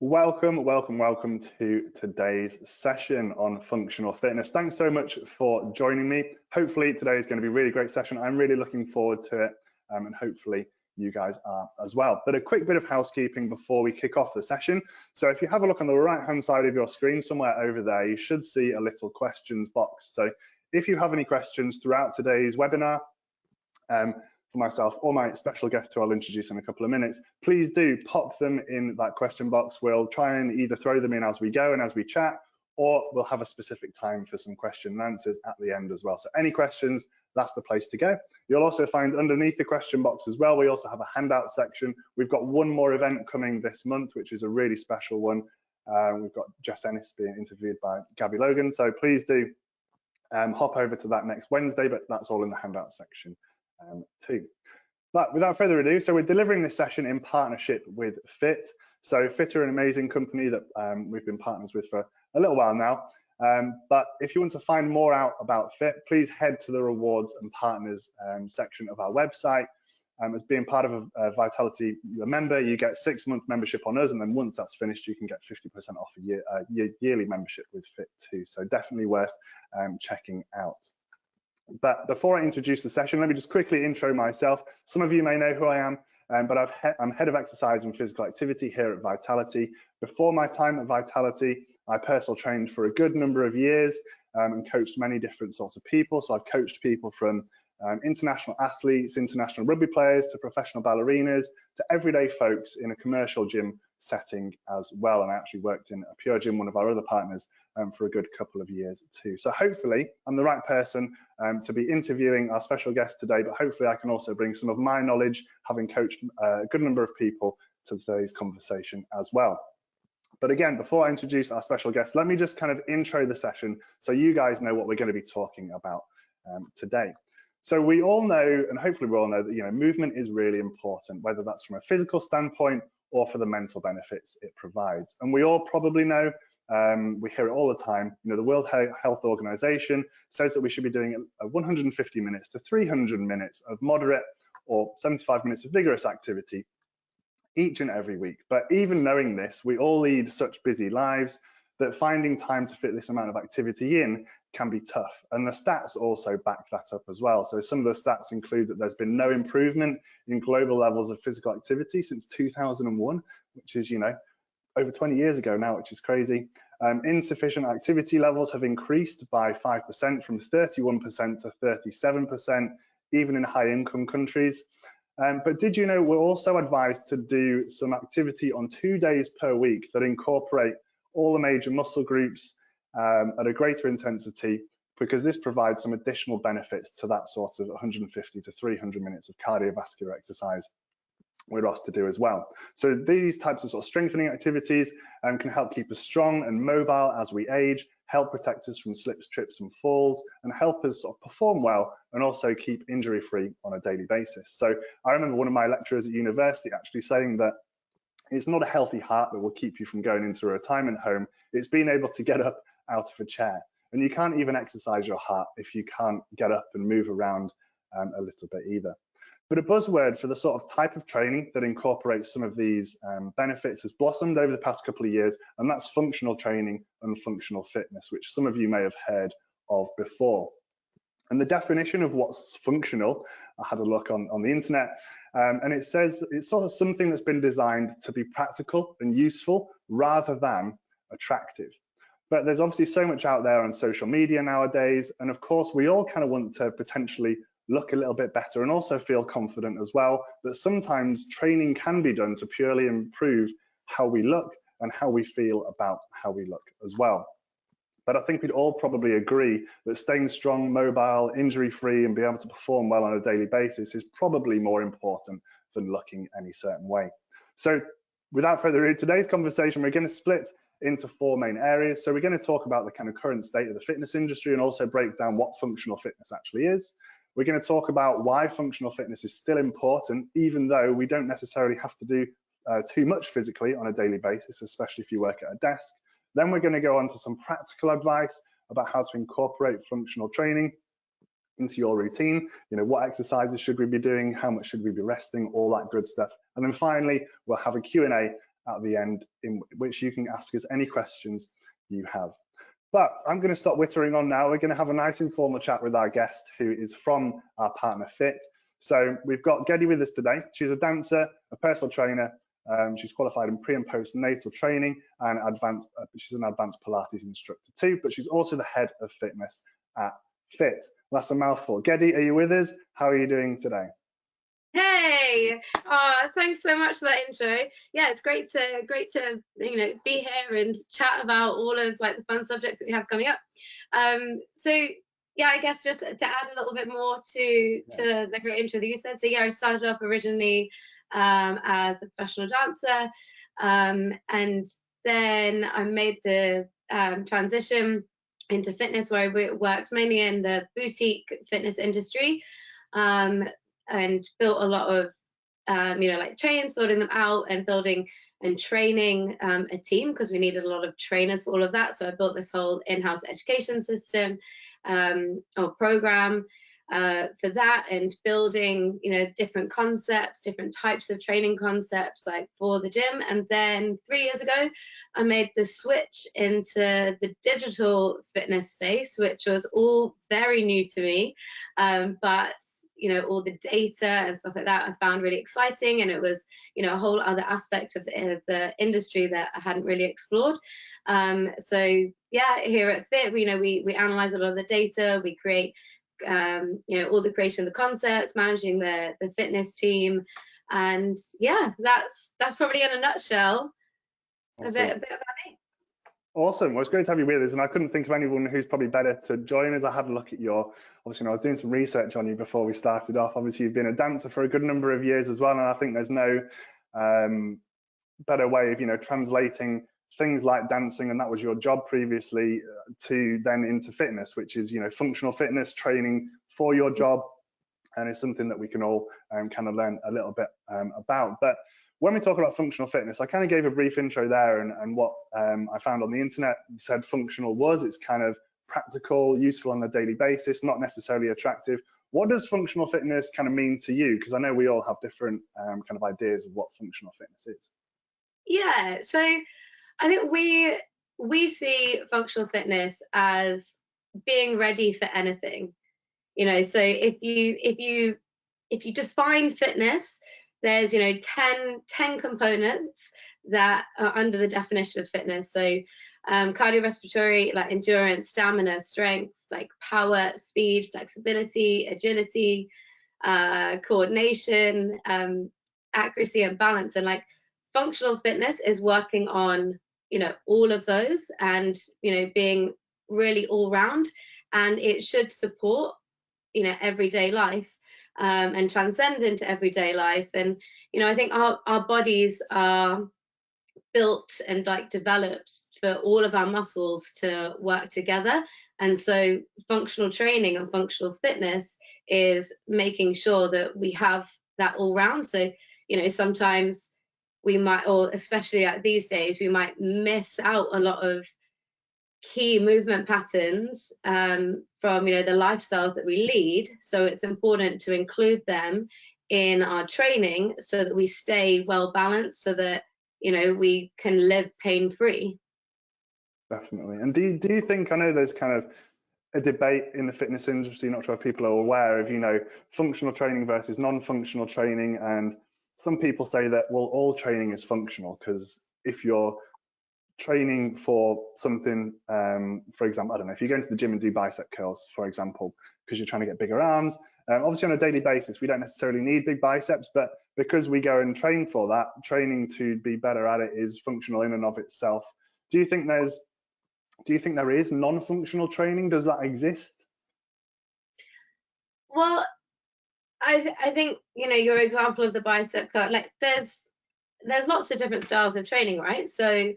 Welcome to today's session on functional fitness. Thanks so much for joining me. Hopefully today is going to be a really great session. I'm really looking forward to it, and hopefully you guys are as well. But a quick bit of housekeeping before we kick off the session. So if you have a look on the right hand side of your screen, somewhere over there, you should see a little questions box. So if you have any questions throughout today's webinar, for myself or my special guest who I'll introduce in a couple of minutes, please do pop them in that question box. We'll try and either throw them in as we go and as we chat, or we'll have a specific time for some question and answers at the end as well. So any questions, that's the place to go. You'll also find underneath the question box as well, we also have a handout section. We've got one more event coming this month, which is a really special one. We've got Jess Ennis being interviewed by Gabby Logan. So please do hop over to that next Wednesday, but that's all in the handout section too. But without further ado, so we're delivering this session in partnership with Fiit. So Fiit are an amazing company that we've been partners with for a little while now. But if you want to find more out about Fiit, please head to the rewards and partners section of our website. As being part of a Vitality member, you get 6-month membership on us, and then once that's finished, you can get 50% off a yearly membership with Fiit too. So definitely worth checking out. But before I introduce the session, let me just quickly intro myself. Some of you may know who I am, but I'm head of exercise and physical activity here at Vitality. Before my time at Vitality, I personal trained for a good number of years and coached many different sorts of people. So I've coached people from international athletes, international rugby players, to professional ballerinas, to everyday folks in a commercial gym setting as well. And I actually worked in a pure gym, one of our other partners, for a good couple of years too. So hopefully I'm the right person to be interviewing our special guest today, but hopefully I can also bring some of my knowledge, having coached a good number of people, to today's conversation as well. But again, before I introduce our special guest, let me just kind of intro the session so you guys know what we're going to be talking about today. So we all know, and hopefully we all know, that movement is really important, whether that's from a physical standpoint or for the mental benefits it provides. And we all probably know, we hear it all the time, the World Health Organization says that we should be doing 150 minutes to 300 minutes of moderate or 75 minutes of vigorous activity each and every week. But even knowing this, we all lead such busy lives that finding time to fit this amount of activity in can be tough. And the stats also back that up as well. So some of the stats include that there's been no improvement in global levels of physical activity since 2001, which is, over 20 years ago now, which is crazy. Insufficient activity levels have increased by 5%, from 31% to 37%, even in high income countries. But did you know we're also advised to do some activity on 2 days per week that incorporate all the major muscle groups at a greater intensity, because this provides some additional benefits to that sort of 150 to 300 minutes of cardiovascular exercise we're asked to do as well. So these types of strengthening activities can help keep us strong and mobile as we age, help protect us from slips, trips and falls, and help us perform well and also keep injury free on a daily basis. So I remember one of my lecturers at university actually saying that it's not a healthy heart that will keep you from going into a retirement home, it's being able to get up out of a chair. And you can't even exercise your heart if you can't get up and move around a little bit either. But a buzzword for the sort of type of training that incorporates some of these benefits has blossomed over the past couple of years, and that's functional training and functional fitness, which some of you may have heard of before. And the definition of what's functional, I had a look on the internet, and it says it's sort of something that's been designed to be practical and useful rather than attractive. But there's obviously so much out there on social media nowadays, and of course we all kind of want to potentially look a little bit better and also feel confident as well, that sometimes training can be done to purely improve how we look and how we feel about how we look as well. But I think we'd all probably agree that staying strong, mobile, injury-free and being able to perform well on a daily basis is probably more important than looking any certain way. So without further ado, today's conversation, we're going to split into 4 main areas. So we're going to talk about the kind of current state of the fitness industry and also break down what functional fitness actually is. We're going to talk about why functional fitness is still important, even though we don't necessarily have to do too much physically on a daily basis, especially if you work at a desk. Then we're going to go on to some practical advice about how to incorporate functional training into your routine. What exercises should we be doing? How much should we be resting? All that good stuff. And then finally, we'll have a Q&A at the end, in which you can ask us any questions you have. But I'm going to stop whittering on now. We're going to have a nice informal chat with our guest, who is from our partner Fiit. So we've got Gede with us today. She's a dancer, a personal trainer. She's qualified in pre and postnatal training, and she's an advanced Pilates instructor too, but she's also the head of fitness at Fiit. That's a mouthful. Gede, are you with us? How are you doing today? Hey, thanks so much for that intro. Yeah, it's great to be here and chat about all of like the fun subjects that we have coming up. So yeah, I guess just to add a little bit more to the great intro that you said. So yeah, I started off originally as a professional dancer, and then I made the transition into fitness, where I worked mainly in the boutique fitness industry. And built a lot of, like trains, building them out and building and training a team, because we needed a lot of trainers for all of that. So I built this whole in-house education system or program for that, and building, different concepts, different types of training concepts like for the gym. And then 3 years ago, I made the switch into the digital fitness space, which was all very new to me. But all the data and stuff like that I found really exciting, and it was a whole other aspect of the industry that I hadn't really explored. So yeah, here at Fiit, we analyze a lot of the data, we create all the creation of the concepts, managing the fitness team, and yeah, that's probably in a nutshell a bit about me. Awesome. Well, it's great to have you with us, and I couldn't think of anyone who's probably better to join us. I had a look at obviously, I was doing some research on you before we started off. Obviously, you've been a dancer for a good number of years as well, and I think there's no better way of, translating things like dancing, and that was your job previously, to then into fitness, which is, functional fitness training for your job, and it's something that we can all kind of learn a little bit about. But when we talk about functional fitness, I kind of gave a brief intro there, and what I found on the internet said functional it's kind of practical, useful on a daily basis, not necessarily attractive. What does functional fitness kind of mean to you? Because I know we all have different kind of ideas of what functional fitness is. Yeah, so I think we see functional fitness as being ready for anything. So if you define fitness, there's 10 components that are under the definition of fitness. So cardiorespiratory, like endurance, stamina, strength, like power, speed, flexibility, agility, coordination, accuracy, and balance. And like functional fitness is working on all of those, and being really all round, and it should support everyday life, and transcend into everyday life. And I think our bodies are built and like developed for all of our muscles to work together, and so functional training and functional fitness is making sure that we have that all round. So sometimes we might, or especially like these days, we might miss out a lot of key movement patterns from the lifestyles that we lead. So it's important to include them in our training so that we stay well balanced, so that we can live pain-free. Definitely. And do you think, I know there's kind of a debate in the fitness industry, not sure if people are aware of functional training versus non-functional training, and some people say that, well, all training is functional, because if you're training for something, for example, I don't know, if you go into the gym and do bicep curls, for example, because you're trying to get bigger arms, obviously on a daily basis, we don't necessarily need big biceps, but because we go and train for that, training to be better at it is functional in and of itself. Do you think there is non-functional training? Does that exist? Well, I think your example of the bicep curl, like there's lots of different styles of training, right? So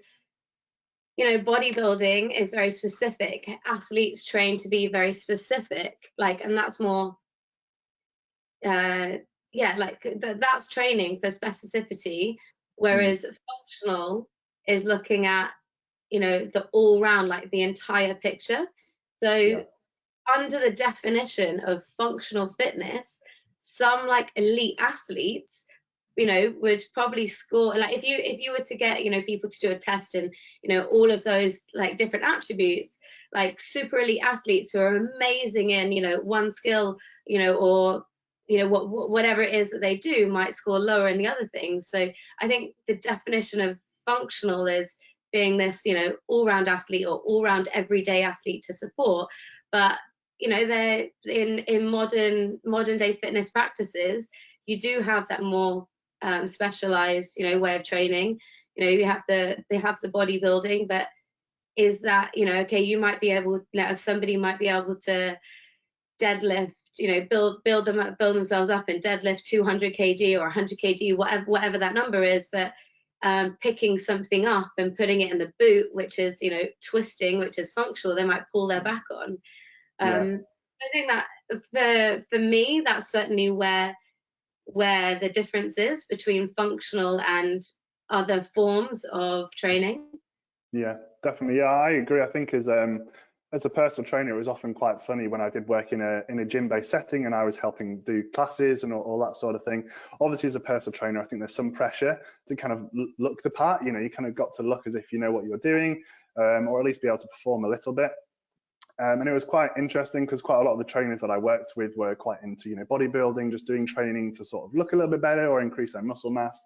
bodybuilding is very specific. Athletes train to be very specific, and that's more that's training for specificity, whereas functional is looking at the all round, like the entire picture. So under the definition of functional fitness, some like elite athletes would probably score, like if you were to get people to do a test and all of those like different attributes, like super elite athletes who are amazing in one skill, or whatever it is that they do might score lower in the other things. So I think the definition of functional is being this all-round athlete or all-round everyday athlete to support. But they're in modern day fitness practices, you do have that more specialized way of training. They have the bodybuilding, but is that okay, you might be able, if somebody might be able to deadlift, build themselves up and deadlift 200 kg or 100 kg, whatever that number is, but picking something up and putting it in the boot, which is twisting, which is functional, they might pull their back on. I think that for me, that's certainly where the difference is between functional and other forms of training. Yeah, definitely. Yeah, I agree. I think as a personal trainer, it was often quite funny when I did work in a gym-based setting and I was helping do classes and all that sort of thing. Obviously, as a personal trainer, I think there's some pressure to kind of look the part. You kind of got to look as if you know what you're doing, or at least be able to perform a little bit. And it was quite interesting because quite a lot of the trainers that I worked with were quite into bodybuilding, just doing training to sort of look a little bit better or increase their muscle mass.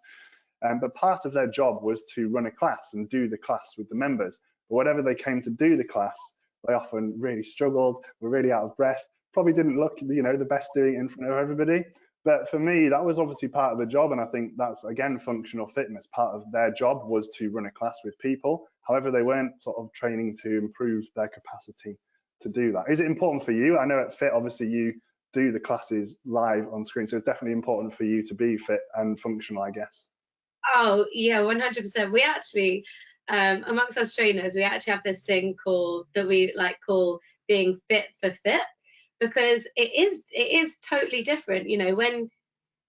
But part of their job was to run a class and do the class with the members. But whenever they came to do the class, they often really struggled, were really out of breath, probably didn't look the best doing it in front of everybody. But for me, that was obviously part of the job, and I think that's again functional fitness. Part of their job was to run a class with people. However, they weren't sort of training to improve their capacity to do that. Is it important for you? I know at Fiit, obviously you do the classes live on screen, so it's definitely important for you to be fit and functional, I guess. Oh yeah, 100%. We actually, amongst us trainers, we actually have this thing that we call being fit for fit, because it is totally different.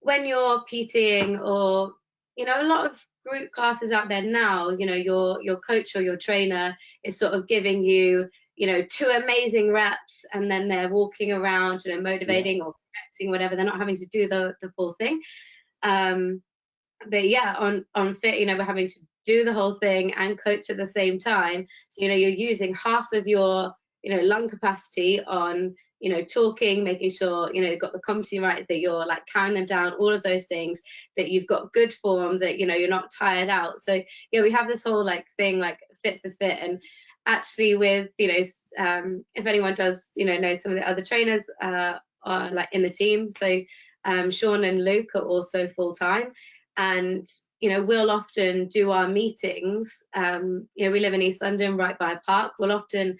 When you're PTing, or a lot of group classes out there now, your coach or your trainer is sort of giving you 2 amazing reps, and then they're walking around motivating or correcting, whatever. They're not having to do the full thing. But yeah, on Fiit, we're having to do the whole thing and coach at the same time. So you're using half of your lung capacity on talking, making sure you've got the competency right, that you're counting them down, all of those things, that you've got good form, that you're not tired out. So yeah, we have this whole thing fit for fit. And actually with if anyone does know some of the other trainers are in the team, so Sean and Luke are also full-time, and we'll often do our meetings. We live in East London, right by a park. We'll often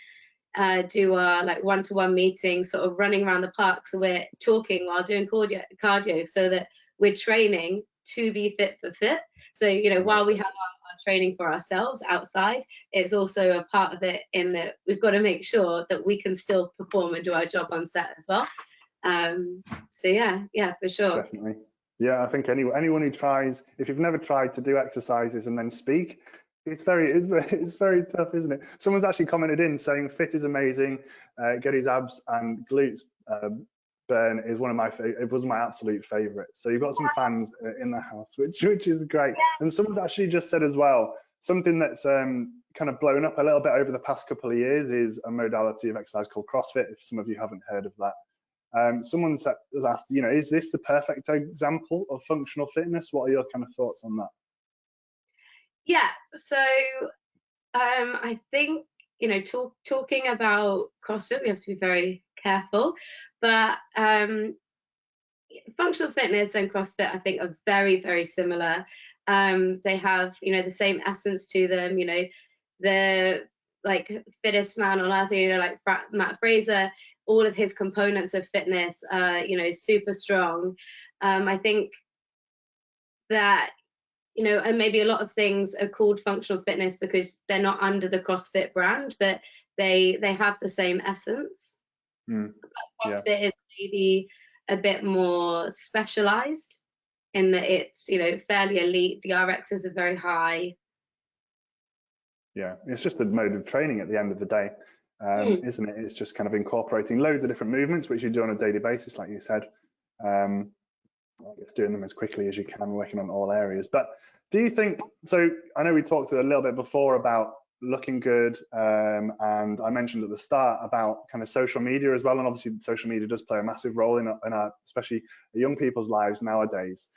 do our one-to-one meetings, sort of running around the park, so we're talking while doing cardio, so that we're training to be fit for fit. So while we have our training for ourselves outside, it's also a part of it in that we've got to make sure that we can still perform and do our job on set as well. So yeah, for sure. Definitely. Yeah, I think anyone who tries, if you've never tried to do exercises and then speak, it's very tough, isn't it? Someone's actually commented in saying Fiit is amazing, Gede's abs and glutes burn is it was my absolute favorite. So you've got some fans in the house, which is great. And someone's actually just said as well, something that's kind of blown up a little bit over the past couple of years is a modality of exercise called CrossFit, if some of you haven't heard of that. Someone has asked, is this the perfect example of functional fitness? What are your kind of thoughts on that? Yeah, so I think talking about CrossFit, we have to be very careful, but functional fitness and CrossFit, I think, are very, very similar. They have the same essence to them. The fittest man on earth, Matt Fraser, all of his components of fitness are super strong. I think that and maybe a lot of things are called functional fitness because they're not under the CrossFit brand, but they have the same essence. CrossFit is maybe a bit more specialized in that it's fairly elite. The RXs are very high. Yeah, it's just a mode of training at the end of the day, isn't it? It's just kind of incorporating loads of different movements, which you do on a daily basis, like you said. I guess doing them as quickly as you can, working on all areas. But do you think, so I know we talked a little bit before about looking good, and I mentioned at the start about kind of social media as well, and obviously social media does play a massive role in our especially young people's lives nowadays.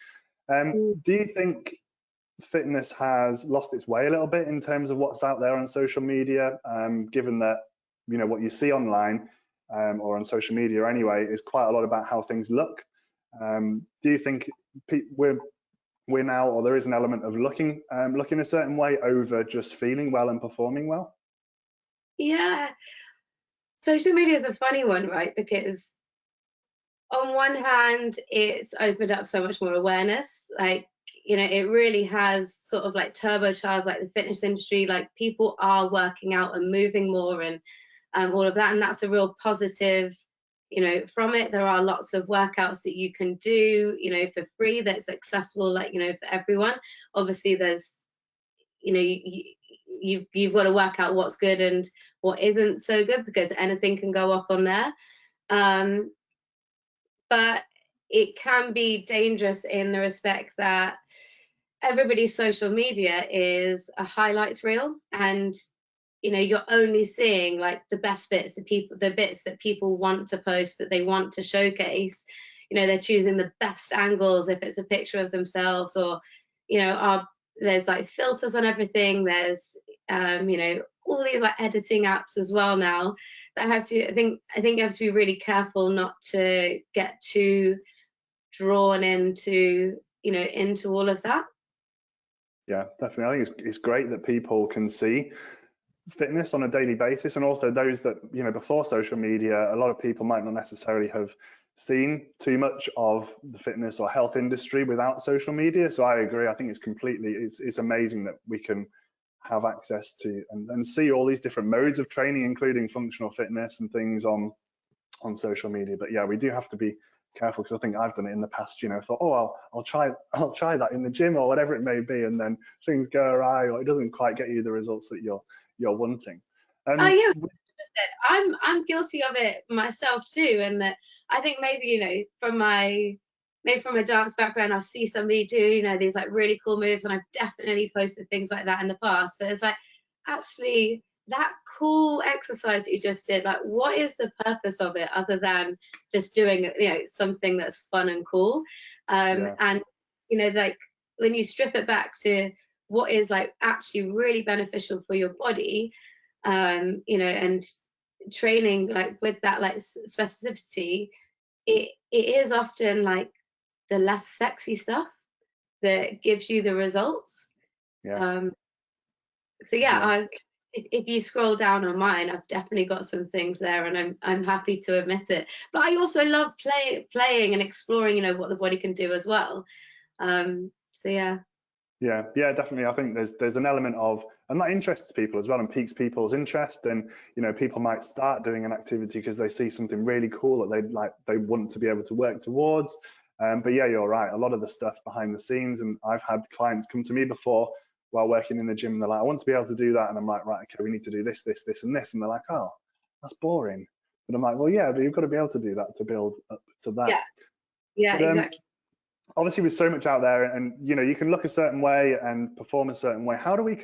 Do you think fitness has lost its way a little bit in terms of what's out there on social media, given that, you know, what you see online or on social media anyway is quite a lot about how things look? Do you think we're now, or there is an element of looking a certain way over just feeling well and performing well? Yeah, social media is a funny one, right? Because on one hand, it's opened up so much more awareness. Like, you know, it really has sort of like turbocharged like the fitness industry. Like, people are working out and moving more, and all of that, and that's a real positive, you know, from it. There are lots of workouts that you can do, you know, for free, that's accessible, like, you know, for everyone. Obviously there's, you know, you've got to work out what's good and what isn't so good, because anything can go up on there. But it can be dangerous in the respect that everybody's social media is a highlights reel, and you know, you're only seeing like the best bits, the bits that people want to post, that they want to showcase. You know, they're choosing the best angles if it's a picture of themselves, or, you know, there's like filters on everything. There's, you know, all these like editing apps as well now that have to, I think you have to be really careful not to get too drawn into, you know, into all of that. Yeah, definitely. I think it's great that people can see fitness on a daily basis, and also those that, you know, before social media, a lot of people might not necessarily have seen too much of the fitness or health industry without social media. So I agree. I think it's amazing that we can have access to and see all these different modes of training, including functional fitness and things on social media. But yeah, we do have to be careful, because I think I've done it in the past, you know, thought, oh, I'll try that in the gym or whatever it may be, and then things go awry, or it doesn't quite get you the results that you're wanting. Oh yeah, 100%. I'm guilty of it myself too, and that I think maybe, you know, from a dance background, I'll see somebody do, you know, these like really cool moves, and I've definitely posted things like that in the past. But it's like, actually, that cool exercise that you just did, like, what is the purpose of it other than just doing, you know, something that's fun and cool? Yeah. And you know, like when you strip it back to what is like actually really beneficial for your body, you know, and training like with that like specificity, it is often like the less sexy stuff that gives you the results. Yeah. So yeah, Yeah. if you scroll down on mine, I've definitely got some things there, and I'm happy to admit it. But I also love playing and exploring, you know, what the body can do as well. So yeah. Yeah, definitely. I think there's an element of, and that interests people as well and piques people's interest. And, you know, people might start doing an activity because they see something really cool that they want to be able to work towards. But yeah, you're right. A lot of the stuff behind the scenes, and I've had clients come to me before while working in the gym, and they're like, I want to be able to do that. And I'm like, right, okay, we need to do this, this, this, and this. And they're like, oh, that's boring. But I'm like, well, yeah, but you've got to be able to do that to build up to that. Yeah, But, exactly. obviously with so much out there, and you know, you can look a certain way and perform a certain way. How do we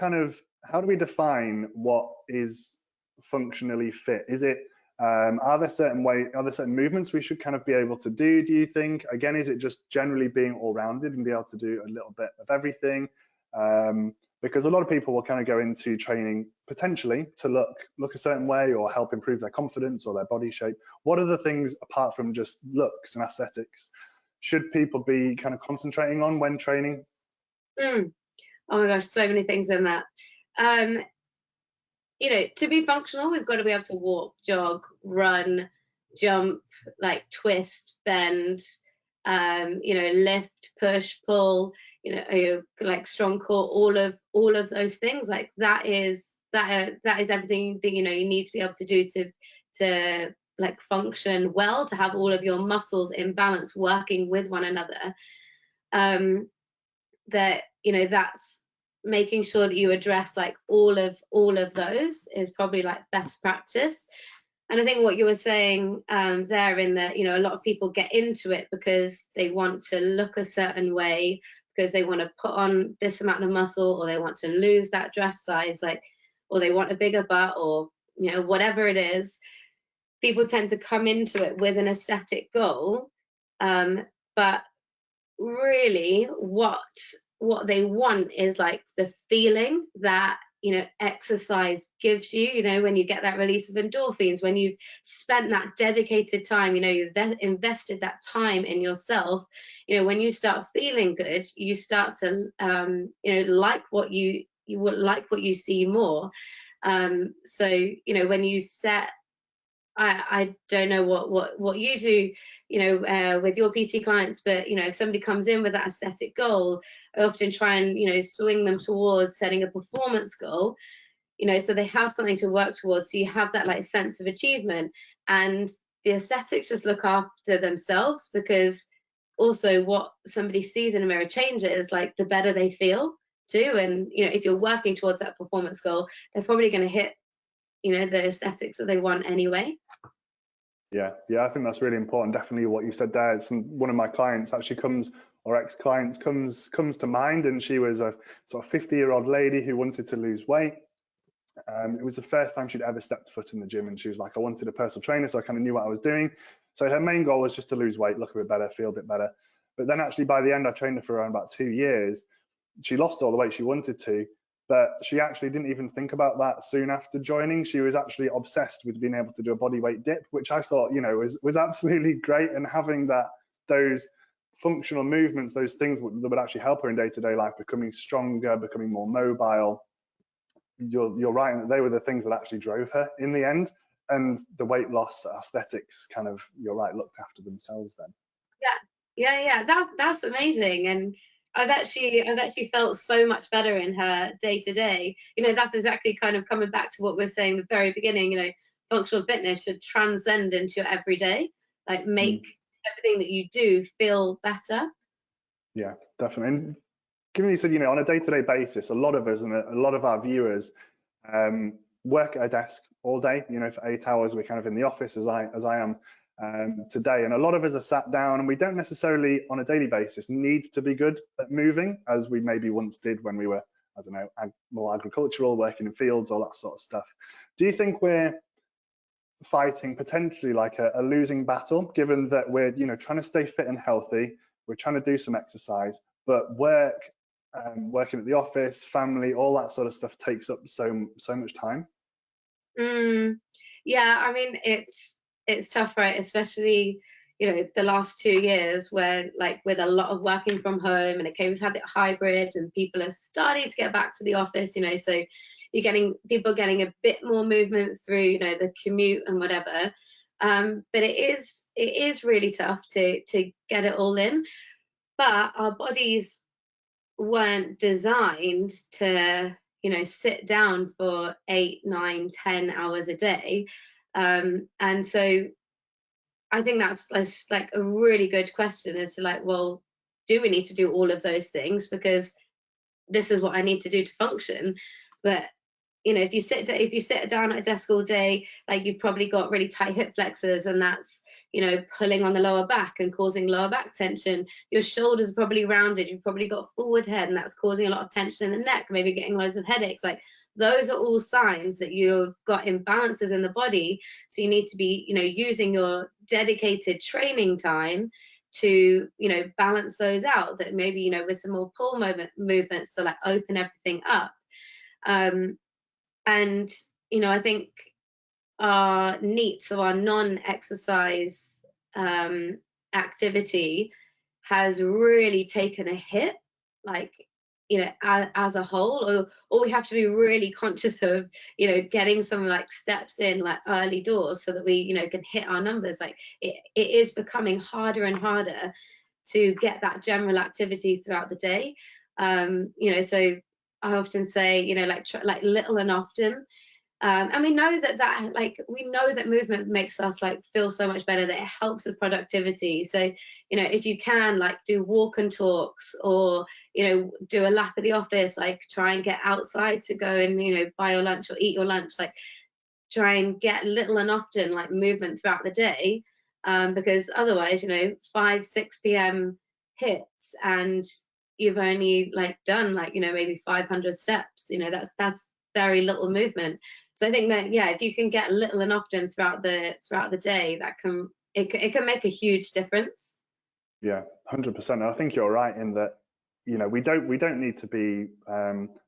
define what is functionally fit? Is it are there certain movements we should kind of be able to do you think? Again, is it just generally being all-rounded and be able to do a little bit of everything? Because a lot of people will kind of go into training potentially to look a certain way or help improve their confidence or their body shape. What are the things, apart from just looks and aesthetics, should people be kind of concentrating on when training? Oh my gosh, so many things in that. You know, to be functional, we've got to be able to walk, jog, run, jump, like twist, bend, you know, lift, push, pull, you know, like strong core, all of those things. Like that is everything that, you know, you need to be able to do to like function well, to have all of your muscles in balance working with one another. That, you know, that's making sure that you address like all of those is probably like best practice. And I think what you were saying there, in that, a lot of people get into it because they want to look a certain way, because they want to put on this amount of muscle, or they want to lose that dress size, like, or they want a bigger butt, or whatever it is. People tend to come into it with an aesthetic goal, but really what they want is like the feeling that exercise gives you, when you get that release of endorphins, when you've spent that dedicated time, you've invested that time in yourself. When you start feeling good, you start to like what you would like what you see more. So when you set, I don't know what you do, with your PT clients, but if somebody comes in with that aesthetic goal, I often try and swing them towards setting a performance goal, so they have something to work towards. So you have that like sense of achievement, and the aesthetics just look after themselves, because also what somebody sees in a mirror changes, like the better they feel too. And if you're working towards that performance goal, they're probably going to hit the aesthetics that they want anyway. Yeah, I think that's really important. Definitely what you said there. One of my clients actually ex-clients comes to mind, and she was a sort of 50-year-old lady who wanted to lose weight. It was the first time she'd ever stepped foot in the gym, and she was like, I wanted a personal trainer, so I kind of knew what I was doing. So her main goal was just to lose weight, look a bit better, feel a bit better. But then actually by the end, I trained her for around about 2 years. She lost all the weight she wanted to, but she actually didn't even think about that soon after joining. She was actually obsessed with being able to do a body weight dip, which I thought, was absolutely great. And having those functional movements, those things that would actually help her in day-to-day life, becoming stronger, becoming more mobile. You're right, and they were the things that actually drove her in the end. And the weight loss aesthetics kind of, you're right, looked after themselves then. Yeah. That's amazing. And I've actually felt so much better in her day to day. That's exactly kind of coming back to what we're saying at the very beginning. Functional fitness should transcend into your everyday, like make everything that you do feel better. Yeah, definitely. And given you said, on a day-to-day basis, a lot of us and a lot of our viewers work at a desk all day, for 8 hours. We're kind of in the office as I am today, and a lot of us are sat down, and we don't necessarily on a daily basis need to be good at moving as we maybe once did when we were, I don't know, more agricultural, working in fields, all that sort of stuff. Do you think we're fighting potentially like a losing battle, given that we're trying to stay fit and healthy, we're trying to do some exercise, but working at the office, family, all that sort of stuff takes up so much time? Yeah, I mean, it's tough, right? Especially, the last 2 years, where like with a lot of working from home, and okay, we've had it hybrid, and people are starting to get back to the office, so you're getting people getting a bit more movement through, the commute and whatever. But it is really tough to get it all in. But our bodies weren't designed to sit down for 8, 9, 10 hours a day. And so I think that's like a really good question, is to like, well, do we need to do all of those things, because this is what I need to do to function? But if you sit down at a desk all day, like, you've probably got really tight hip flexors, and that's pulling on the lower back and causing lower back tension. Your shoulders are probably rounded, you've probably got forward head, and that's causing a lot of tension in the neck, maybe getting loads of headaches. Like, those are all signs that you've got imbalances in the body. So you need to be using your dedicated training time to balance those out, that maybe with some more pull movements to like open everything up. And I think our NEAT, so our non-exercise activity, has really taken a hit, like as a whole. Or we have to be really conscious of getting some like steps in, like early doors, so that we can hit our numbers. Like, it is becoming harder and harder to get that general activity throughout the day. So I often say, like little and often. And we know that movement makes us like feel so much better, that it helps with productivity. So if you can, like, do walk and talks, or do a lap of the office, like try and get outside to go and buy your lunch or eat your lunch. Like, try and get little and often like movement throughout the day, because otherwise, 5, 6 p.m. hits and you've only like done like, maybe 500 steps. That's very little movement. So I think that, yeah, if you can get little and often throughout the day, it can make a huge difference. Yeah, 100%. And I think you're right in that, we don't need to be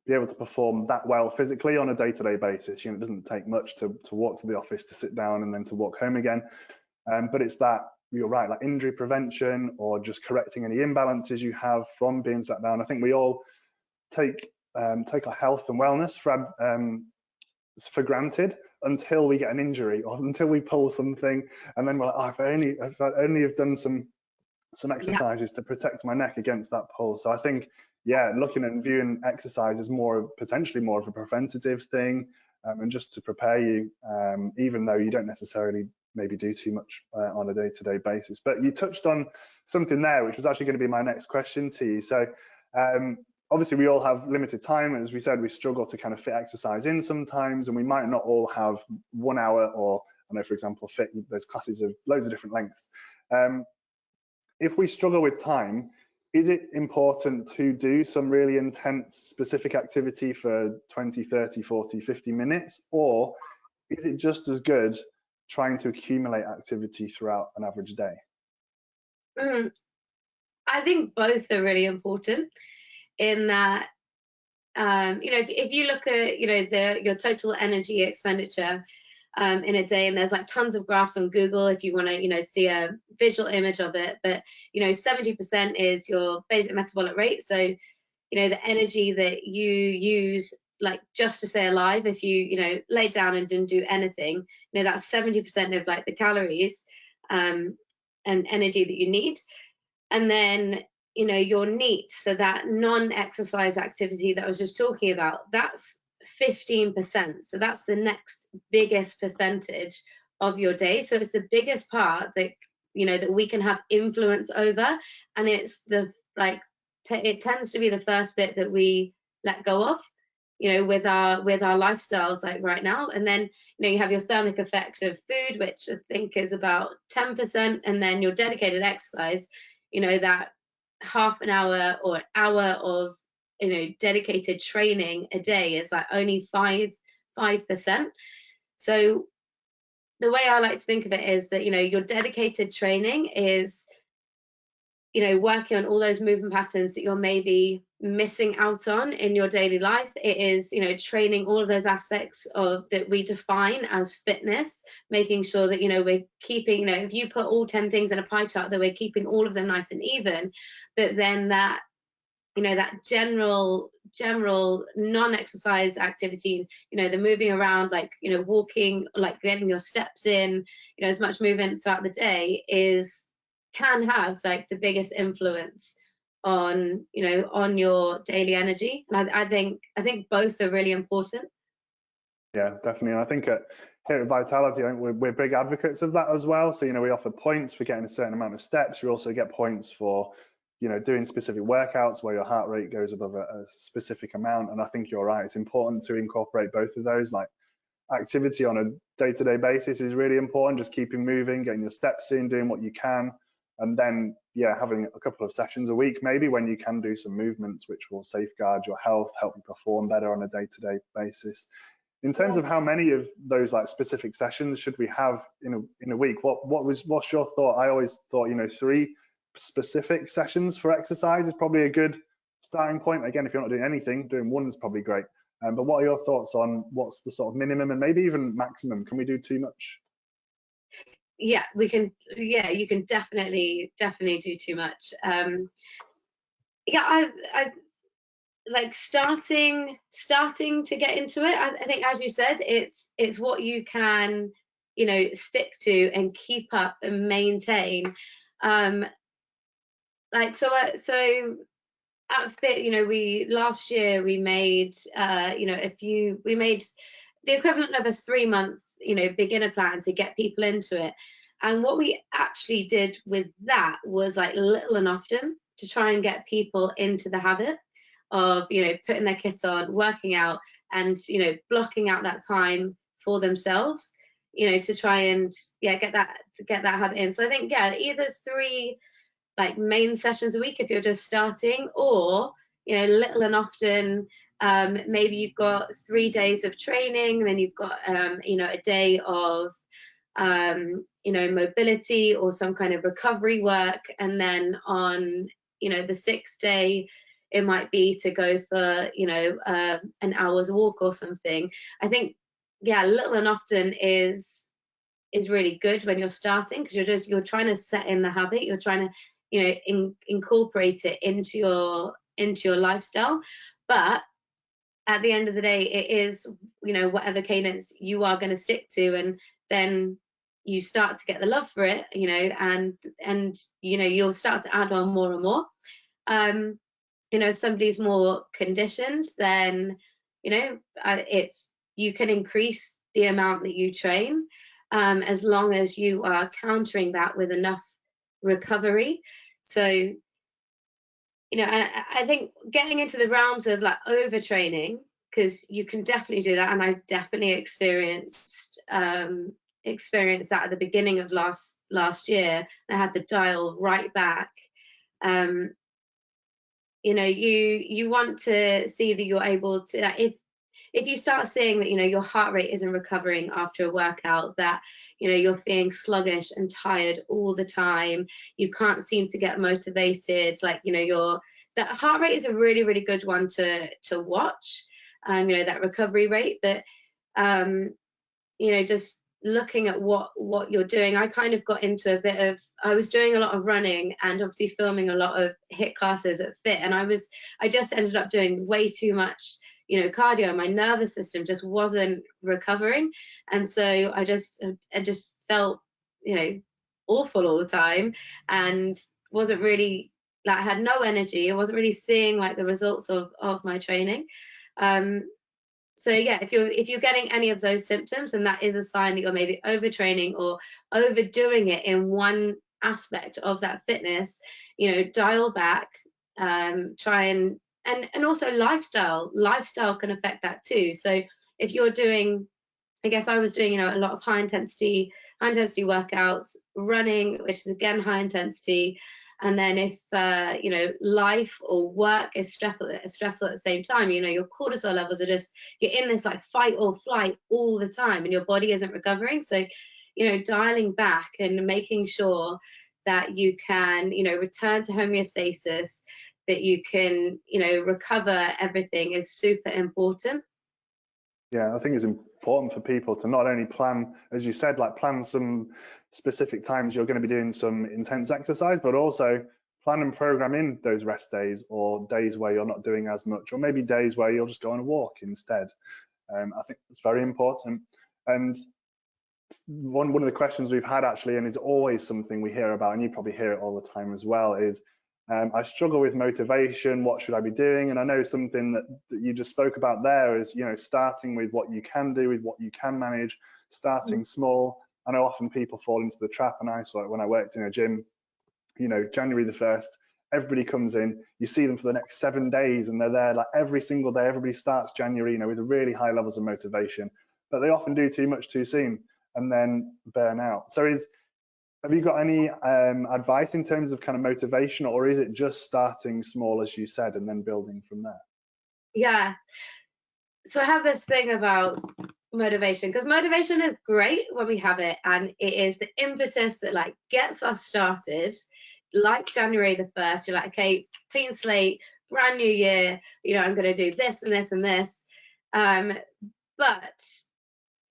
able to perform that well physically on a day-to-day basis. It doesn't take much to walk to the office, to sit down, and then to walk home again. But it's that, you're right, like injury prevention or just correcting any imbalances you have from being sat down. I think we all take our health and wellness for granted until we get an injury or until we pull something, and then we're like, oh, if I only have done some exercises to protect my neck against that pull. So I think, yeah, looking and viewing exercise is potentially more of a preventative thing, and just to prepare you, even though you don't necessarily maybe do too much on a day-to-day basis. But you touched on something there, which was actually going to be my next question to you. So obviously we all have limited time. As we said, we struggle to kind of fit exercise in sometimes, and we might not all have 1 hour, or I know, for example, Fiit, there's classes of loads of different lengths. If we struggle with time, is it important to do some really intense specific activity for 20, 30, 40, 50 minutes? Or is it just as good trying to accumulate activity throughout an average day? I think both are really important in that, if you look at, your total energy expenditure in a day, and there's like tons of graphs on Google if you want to, see a visual image of it, but 70% is your basic metabolic rate. So, the energy that you use like just to stay alive, if you, laid down and didn't do anything, that's 70% of like the calories and energy that you need. And then, your NEAT, so that non-exercise activity that I was just talking about, that's 15%. So that's the next biggest percentage of your day. So it's the biggest part that, that we can have influence over. And it's it tends to be the first bit that we let go of, with our lifestyles like right now. And then, you have your thermic effect of food, which I think is about 10%. And then your dedicated exercise, that half an hour or an hour of dedicated training a day is like only 5%. So the way I like to think of it is that your dedicated training is working on all those movement patterns that you're maybe missing out on in your daily life. It is training all of those aspects of that we define as fitness, making sure that we're keeping, if you put all 10 things in a pie chart, that we're keeping all of them nice and even. But then that that general non-exercise activity, the moving around, like walking, like getting your steps in, as much movement throughout the day can have like the biggest influence on on your daily energy. And I think both are really important. Yeah, definitely. And I think here at Vitality, I think we're big advocates of that as well. So we offer points for getting a certain amount of steps. You also get points for doing specific workouts where your heart rate goes above a specific amount. And I think you're right, it's important to incorporate both of those. Like, activity on a day-to-day basis is really important, just keeping moving, getting your steps in, doing what you can. And then, yeah, having a couple of sessions a week, maybe, when you can do some movements which will safeguard your health, help you perform better on a day-to-day basis. In terms of how many of those like specific sessions should we have in a week, what's your thought? I always thought 3 specific sessions for exercise is probably a good starting point. Again, if you're not doing anything, doing 1 is probably great. But what are your thoughts on what's the sort of minimum and maybe even maximum? Can we do too much? Yeah, we can. Yeah, you can definitely do too much. Yeah, I like starting to get into it. I think, as you said, it's what you can stick to and keep up and maintain. Like so at Fiit, we last year we made we made the equivalent of a 3-month beginner plan to get people into it. And what we actually did with that was like little and often to try and get people into the habit of putting their kit on, working out, and blocking out that time for themselves, you know, to try and get that habit in. So I think either 3 like main sessions a week if you're just starting, or, you know, little and often. Maybe you've got 3 days of training, then you've got you know, a day of you know, mobility or some kind of recovery work, and then on, you know, the 6th day it might be to go for, you know, an hour's walk or something. I think little and often is really good when you're starting, because you're trying to set in the habit, you're trying to, you know, incorporate it into your lifestyle. But at the end of the day, it is, you know, whatever cadence you are going to stick to, and then you start to get the love for it, you know, and you know, you'll start to add on more and more. You know, if somebody's more conditioned, then, you know, you can increase the amount that you train, as long as you are countering that with enough recovery. So, you know, I think getting into the realms of like overtraining, because you can definitely do that, and I've definitely experienced that at the beginning of last year. I had to dial right back. You know, you want to see that you're able to, if you start seeing that, you know, your heart rate isn't recovering after a workout, that, you know, you're feeling sluggish and tired all the time, you can't seem to get motivated, like, you know, that heart rate is a really, really good one to watch, you know, that recovery rate. But you know, just looking at what you're doing, I kind of got into a bit of, I was doing a lot of running and obviously filming a lot of HIIT classes at Fiit, and I just ended up doing way too much, you know, cardio. My nervous system just wasn't recovering, and so I just felt, you know, awful all the time, and wasn't really, like, I had no energy. I wasn't really seeing like the results of my training. So if you're getting any of those symptoms, then that is a sign that you're maybe overtraining or overdoing it in one aspect of that fitness. You know, dial back, try and also lifestyle can affect that too. So if you're doing, I guess I was doing, you know, a lot of high intensity workouts, running, which is again high intensity. And then if you know, life or work is stressful at the same time, you know, your cortisol levels are just, you're in this like fight or flight all the time, and your body isn't recovering. So, you know, dialing back and making sure that you can, you know, return to homeostasis, that you can, you know, recover everything is super important. Yeah, I think it's important for people to not only plan, as you said, like plan some specific times you're going to be doing some intense exercise, but also plan and program in those rest days, or days where you're not doing as much, or maybe days where you'll just go on a walk instead. I think it's very important. And one of the questions we've had actually, and it's always something we hear about, and you probably hear it all the time as well, is I struggle with motivation. What should I be doing? And I know something that you just spoke about there is, you know, starting with what you can do, with what you can manage, starting small. I know often people fall into the trap, and I saw it when I worked in a gym. You know, January the 1st, everybody comes in, you see them for the next 7 days, and they're there like every single day. Everybody starts January, you know, with really high levels of motivation, but they often do too much too soon and then burn out. So have you got any advice in terms of kind of motivation, or is it just starting small, as you said, and then building from there? Yeah. So I have this thing about motivation, because motivation is great when we have it, and it is the impetus that like gets us started. Like January the 1st, you're like, okay, clean slate, brand new year, you know, I'm going to do this and this and this. But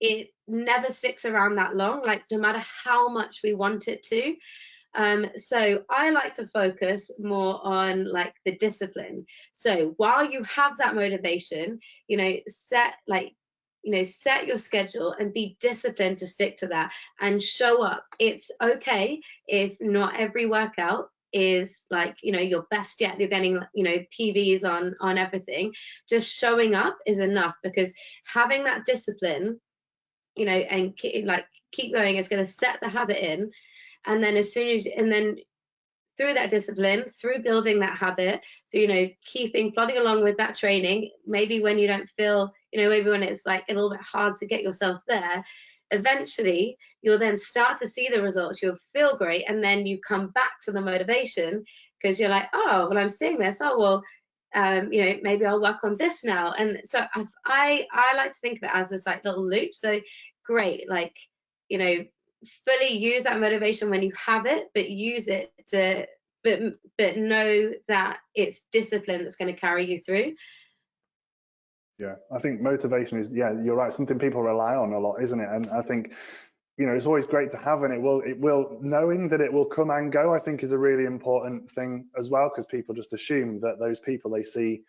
it never sticks around that long, like no matter how much we want it to. So I like to focus more on like the discipline. So while you have that motivation, you know, set your schedule and be disciplined to stick to that and show up. It's okay if not every workout is like, you know, your best yet, you're getting, you know, PVs on everything. Just showing up is enough, because having that discipline, you know, and keep going is going to set the habit in. And then through that discipline, through building that habit, so, you know, plodding along with that training, maybe when you don't feel you know, maybe when it's like a little bit hard to get yourself there, eventually you'll then start to see the results, you'll feel great, and then you come back to the motivation because you're like, oh, well, I'm seeing this, oh, well, you know, maybe I'll work on this now. And so I like to think of it as this like little loop. So great, like, you know, fully use that motivation when you have it, but use it to, but know that it's discipline that's going to carry you through. Yeah, I think motivation is, yeah, you're right, something people rely on a lot, isn't it? And I think, you know, it's always great to have, and it will, knowing that it will come and go, I think is a really important thing as well, because people just assume that those people they see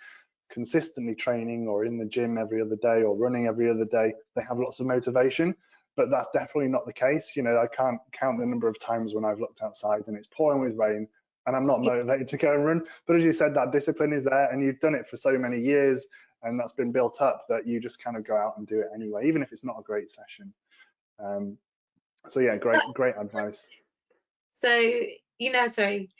consistently training or in the gym every other day or running every other day, they have lots of motivation. But that's definitely not the case. You know, I can't count the number of times when I've looked outside and it's pouring with rain and I'm not motivated to go and run. But as you said, that discipline is there, and you've done it for so many years, and that's been built up that you just kind of go out and do it anyway, even if it's not a great session. So yeah, great advice. So, you know, sorry,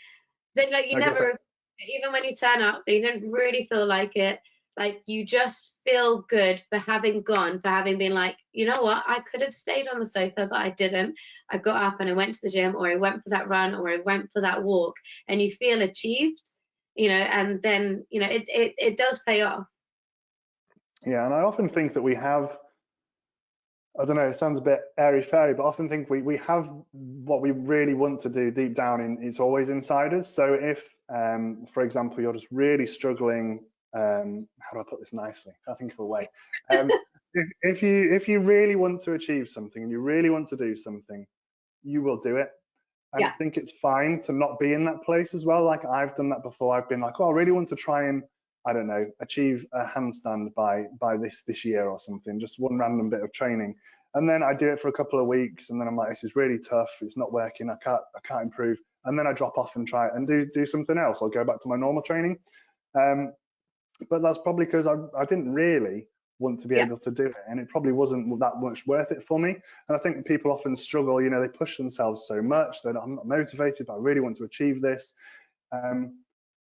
so like you never, even when you turn up, you don't really feel like it. Like you just feel good for having gone, for having been like, you know what, I could have stayed on the sofa, but I didn't. I got up and I went to the gym, or I went for that run, or I went for that walk, and you feel achieved, you know, and then, you know, it does pay off. Yeah, and I often think that we have, I don't know, it sounds a bit airy-fairy, but I often think we have what we really want to do deep down in, it's always inside us. So if, for example, you're just really struggling, how do I put this nicely? I think of a way. If you really want to achieve something and you really want to do something, you will do it. And I think it's fine to not be in that place as well. Like I've done that before. I've been like, oh, I really want to try and, I don't know, achieve a handstand by this year or something, just one random bit of training. And then I do it for a couple of weeks, and then I'm like, this is really tough. It's not working. I can't improve. And then I drop off and try and do something else, or go back to my normal training. But that's probably because I didn't really want to be able to do it, and it probably wasn't that much worth it for me. And I think people often struggle, you know, they push themselves so much that I'm not motivated, but I really want to achieve this.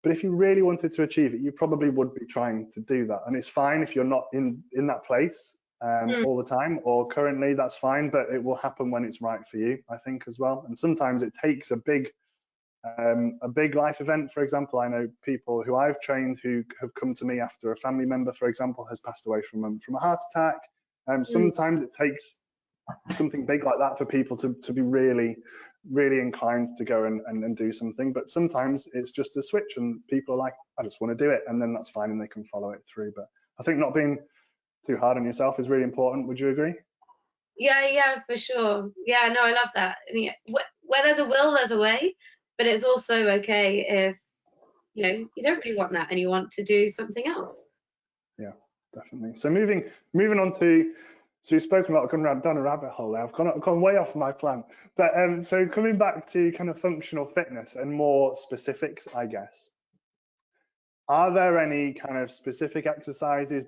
But if you really wanted to achieve it, you probably would be trying to do that. And it's fine if you're not in that place all the time, or currently, that's fine, but it will happen when it's right for you, I think, as well. And sometimes it takes a big life event. For example, I know people who I've trained who have come to me after a family member, for example, has passed away from a heart attack. Sometimes it takes something big like that for people to be really inclined to go and do something. But sometimes it's just a switch, and people are like, I just want to do it, and then that's fine, and they can follow it through. But I think not being too hard on yourself is really important. Would you agree? Yeah, for sure. Yeah, no, I love that. I mean, where there's a will, there's a way. But it's also okay if, you know, you don't really want that and you want to do something else. Yeah, definitely. So moving on to, so you've spoken a lot, gone down a rabbit hole there. I've gone way off my plan. But so coming back to kind of functional fitness and more specifics, I guess. Are there any kind of specific exercises,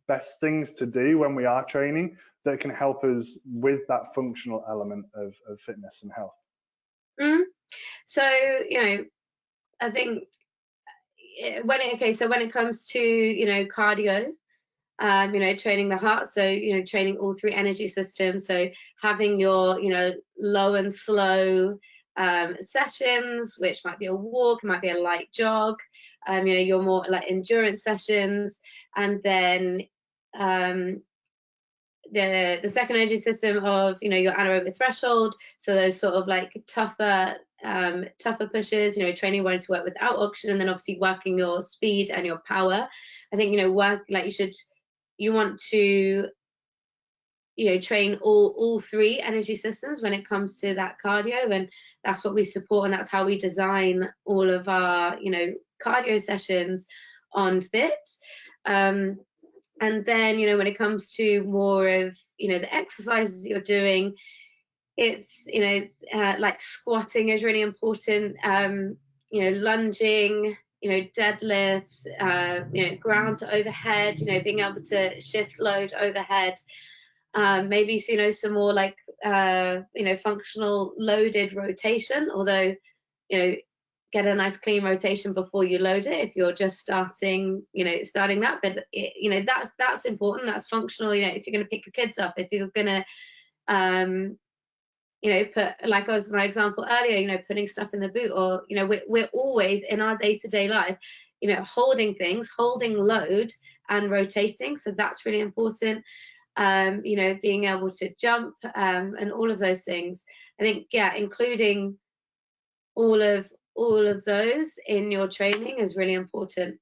best things to do when we are training that can help us with that functional element of fitness and health? So, you know, I think when it comes to, you know, cardio, you know, training the heart, so, you know, training all three energy systems, so having your, you know, low and slow sessions, which might be a walk, it might be a light jog, you know, your more like endurance sessions, and then the second energy system of, you know, your anaerobic threshold, so those sort of like tougher pushes, you know, training wanting to work without oxygen, and then obviously working your speed and your power. I think, you know, work like you want to, you know, train all three energy systems when it comes to that cardio, and that's what we support, and that's how we design all of our, you know, cardio sessions on Fiit. And then, you know, when it comes to more of, you know, the exercises that you're doing, it's, you know, like squatting is really important, you know, lunging, you know, deadlifts, you know, ground to overhead, you know, being able to shift load overhead, maybe, you know, some more like, you know, functional loaded rotation, although, you know, get a nice clean rotation before you load it if you're just starting that. But that's important, that's functional. If you're going to pick your kids up, if you're going to put, like as my example earlier, putting stuff in the boot, or we're always in our day-to-day life holding things, holding load and rotating, so that's really important. Being able to jump and all of those things, I think, including all of those in your training is really important.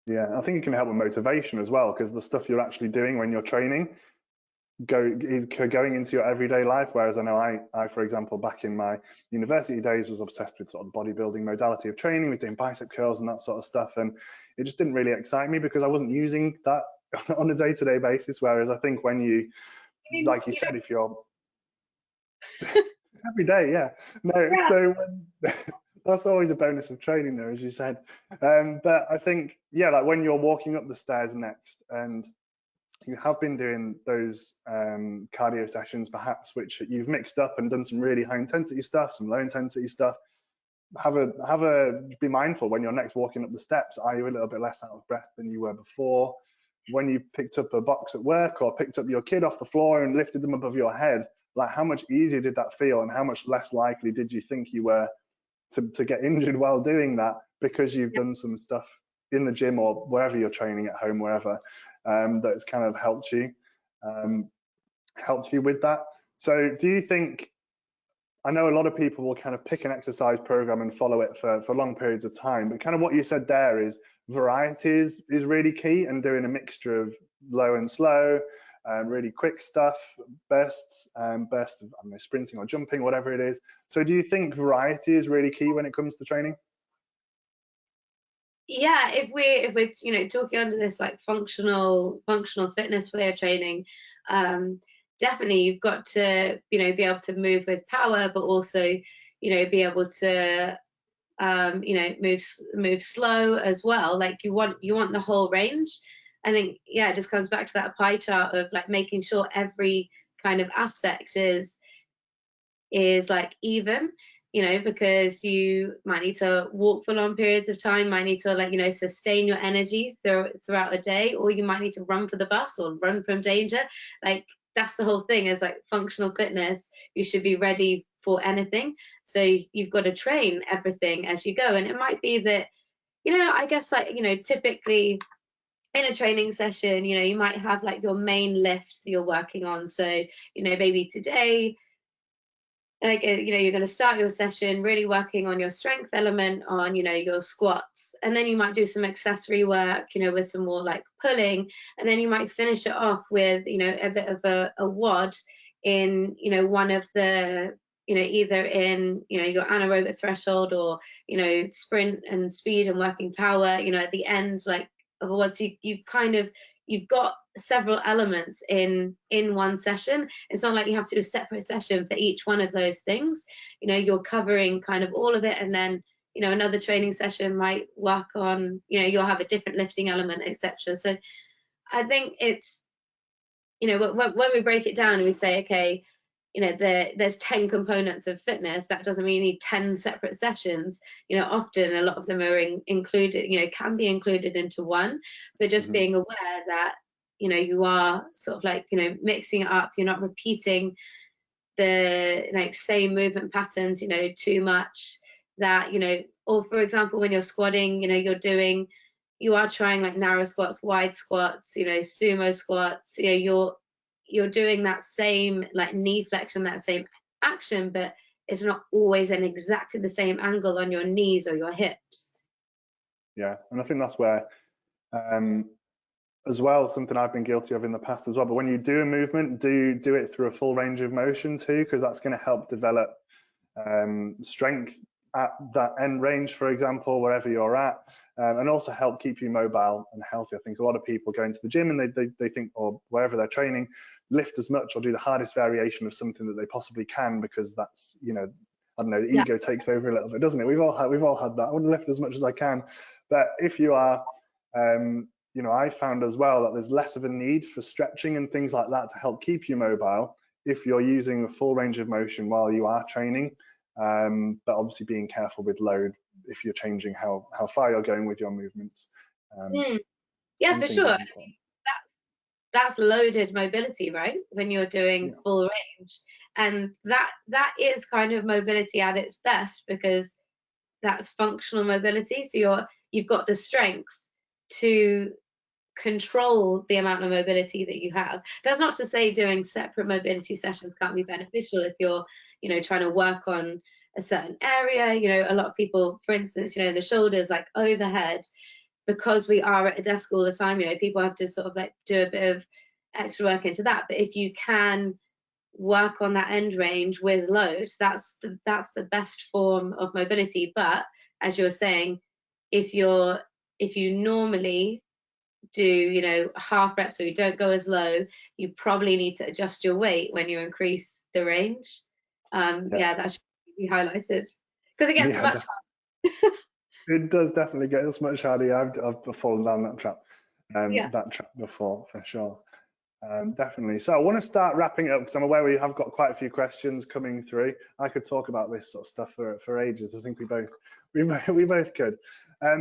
Yeah, I think it can help with motivation as well, because the stuff you're actually doing when you're training is going into your everyday life. Whereas I know I, for example, back in my university days, was obsessed with sort of bodybuilding modality of training, was doing bicep curls and that sort of stuff, and it just didn't really excite me because I wasn't using that on a day-to-day basis. Whereas I think when you, like you said, if you're every day, so that's always a bonus of training though, as you said. But I think, like when you're walking up the stairs next and you have been doing those cardio sessions perhaps, which you've mixed up and done some really high intensity stuff, some low intensity stuff, be mindful when you're next walking up the steps, are you a little bit less out of breath than you were before? When you picked up a box at work or picked up your kid off the floor and lifted them above your head, like how much easier did that feel, and how much less likely did you think you were to get injured while doing that, because you've done some stuff in the gym or wherever you're training, at home, wherever, that's kind of helped you with that. So do you think, I know a lot of people will kind of pick an exercise program and follow it for long periods of time, but kind of what you said there is variety is really key, and doing a mixture of low and slow, really quick stuff, bursts of, I don't know, sprinting or jumping, whatever it is. So do you think variety is really key when it comes to training? Yeah, if we're talking under this like functional fitness way of training, definitely you've got to be able to move with power, but also be able to move slow as well. Like you want the whole range. I think, it just comes back to that pie chart of like making sure every kind of aspect is like even, because you might need to walk for long periods of time, might need to sustain your energy throughout a day, or you might need to run for the bus or run from danger. Like that's the whole thing, is like functional fitness, you should be ready for anything. So you've got to train everything as you go. And it might be that, I guess typically in a training session, you might have like your main lift that you're working on. So, maybe today, like, you're going to start your session really working on your strength element, on, your squats. And then you might do some accessory work, with some more like pulling. And then you might finish it off with, a bit of a WOD in, one of the, either in, your anaerobic threshold, or, sprint and speed and working power, at the end, like, of a WOD. So you've got several elements in one session. It's not like you have to do a separate session for each one of those things. You're covering kind of all of it, and then another training session might work on, you'll have a different lifting element, etc. So I think it's, when we break it down and we say, okay, there's 10 components of fitness, that doesn't mean you need 10 separate sessions. Often a lot of them are included, can be included into one, but just being aware that, you are sort of like, mixing it up. You're not repeating the same movement patterns, too much, that, or for example, when you're squatting, you are trying like narrow squats, wide squats, sumo squats, you're doing that same like knee flexion, that same action, but it's not always in exactly the same angle on your knees or your hips. Yeah, and I think that's where, as well, something I've been guilty of in the past as well, but when you do a movement, do it through a full range of motion too, because that's going to help develop strength at that end range, for example, wherever you're at, and also help keep you mobile and healthy. I think a lot of people go into the gym and they think, or wherever they're training, lift as much or do the hardest variation of something that they possibly can, because that's, I don't know, the ego takes over a little bit, doesn't it? We've all had that. I want to lift as much as I can. But if you are, I found as well that there's less of a need for stretching and things like that to help keep you mobile if you're using a full range of motion while you are training. But obviously being careful with load if you're changing how far you're going with your movements. Yeah, for sure. That's loaded mobility, right? When you're doing full range, and that is kind of mobility at its best, because that's functional mobility. So you've got the strength to control the amount of mobility that you have. That's not to say doing separate mobility sessions can't be beneficial if you're, trying to work on a certain area. A lot of people, for instance, the shoulders, like overhead, because we are at a desk all the time, people have to sort of like do a bit of extra work into that. But if you can work on that end range with loads, that's the best form of mobility. But as you're saying, if you normally do half reps, or you don't go as low, you probably need to adjust your weight when you increase the range. That should be highlighted, because it gets much harder. It does definitely get us much harder. I've fallen down that trap, that trap before, for sure. Definitely. So I want to start wrapping up, because I'm aware we have got quite a few questions coming through. I could talk about this sort of stuff for ages. I think we both could.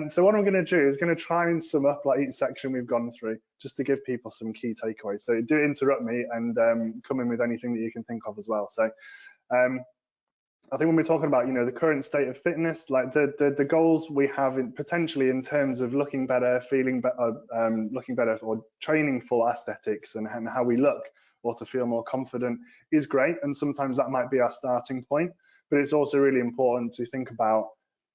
So what I'm going to do is going to try and sum up like each section we've gone through, just to give people some key takeaways. So do interrupt me and come in with anything that you can think of as well. So I think when we're talking about the current state of fitness, like the goals we have potentially in terms of looking better, feeling better, looking better, or training for aesthetics and how we look, or to feel more confident, is great, and sometimes that might be our starting point. But it's also really important to think about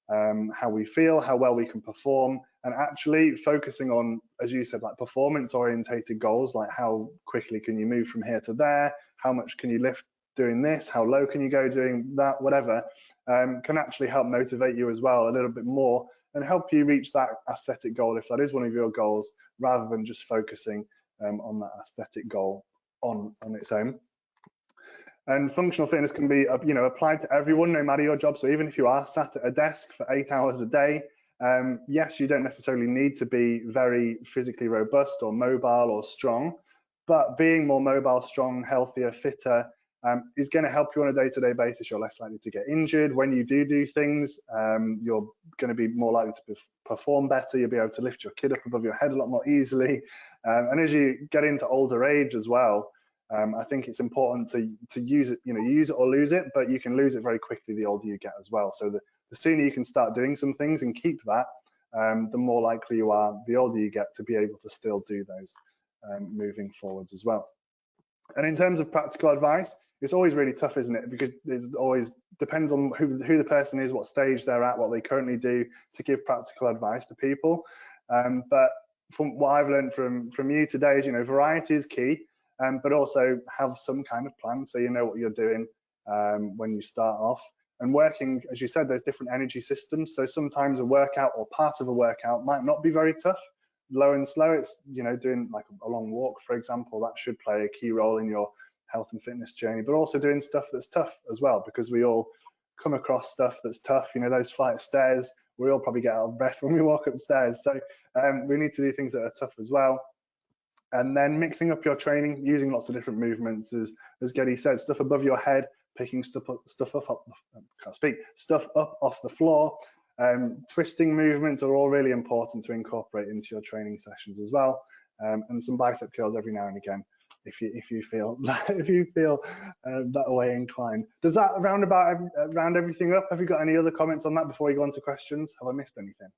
how we feel, how well we can perform, and actually focusing on, as you said, like performance orientated goals, like how quickly can you move from here to there, how much can you lift doing this, how low can you go doing that, whatever, can actually help motivate you as well a little bit more, and help you reach that aesthetic goal if that is one of your goals, rather than just focusing on that aesthetic goal on its own. And functional fitness can be applied to everyone, no matter your job. So even if you are sat at a desk for 8 hours a day, yes, you don't necessarily need to be very physically robust or mobile or strong, but being more mobile, strong, healthier, fitter is going to help you on a day-to-day basis. You're less likely to get injured when you do things. You're going to be more likely to perform better. You'll be able to lift your kid up above your head a lot more easily. And as you get into older age as well, I think it's important to use it. You use it or lose it, but you can lose it very quickly the older you get as well. So the sooner you can start doing some things and keep that, the more likely you are, the older you get, to be able to still do those moving forwards as well. And in terms of practical advice, it's always really tough, isn't it? Because it always depends on who the person is, what stage they're at, what they currently do, to give practical advice to people. But from what I've learned from you today is, variety is key, but also have some kind of plan, so you know what you're doing when you start off. And working, as you said, there's different energy systems. So sometimes a workout or part of a workout might not be very tough. Low and slow, it's doing like a long walk, for example, that should play a key role in your health and fitness journey, but also doing stuff that's tough as well, because we all come across stuff that's tough. Those flight of stairs, we all probably get out of breath when we walk upstairs. So we need to do things that are tough as well. And then mixing up your training, using lots of different movements, as Gede said, stuff above your head, picking stuff up off the floor. Twisting movements are all really important to incorporate into your training sessions as well, and some bicep curls every now and again, if you feel that way inclined. Does that round everything up? Have you got any other comments on that before we go on to questions? Have I missed anything?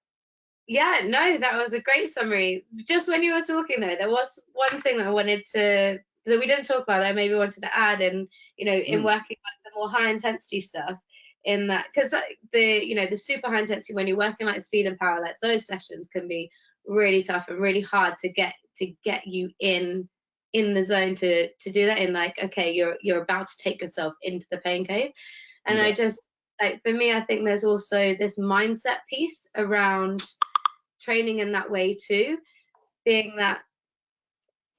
Yeah, no, that was a great summary. Just when you were talking though, there was one thing that I wanted to, that we didn't talk about, that I maybe wanted to add, and in working like the more high intensity stuff, in that, because the super high intensity, when you're working like speed and power, like those sessions can be really tough and really hard to get you in the zone to do that, in like, okay, you're about to take yourself into the pain cave. And yeah. I just, like, for me, I think there's also this mindset piece around training in that way too, being that